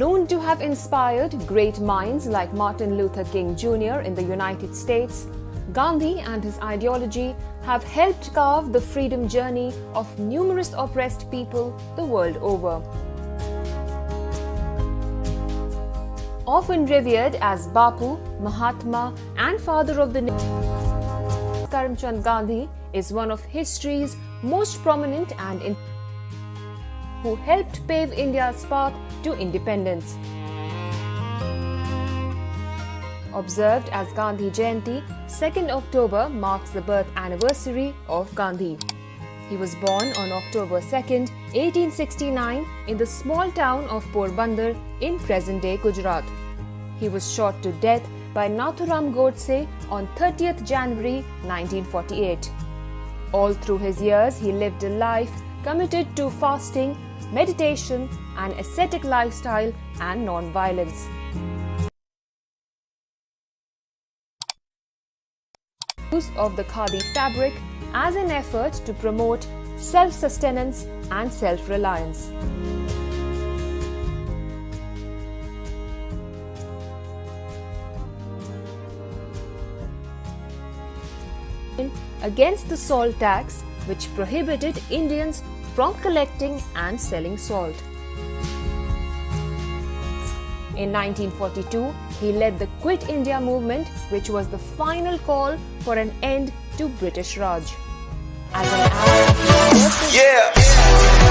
Known to have inspired great minds like Martin Luther King Jr. in the United States, Gandhi and his ideology have helped carve the freedom journey of numerous oppressed people the world over. Often revered as Bapu, Mahatma and father of the nation, Karamchand Gandhi is one of history's most prominent and who helped pave India's path to independence. Observed as Gandhi Jayanti, 2nd October marks the birth anniversary of Gandhi. He was born on October 2nd, 1869 in the small town of Porbandar in present-day Gujarat. He was shot to death by Nathuram Godse on 30th January 1948. All through his years, he lived a life committed to fasting, meditation, and ascetic lifestyle and non-violence. Use of the khadi fabric as an effort to promote self-sustenance and self-reliance. Against the salt tax, which prohibited Indians from collecting and selling salt. In 1942, he led the Quit India movement, which was the final call for an end to British Raj. As an ally of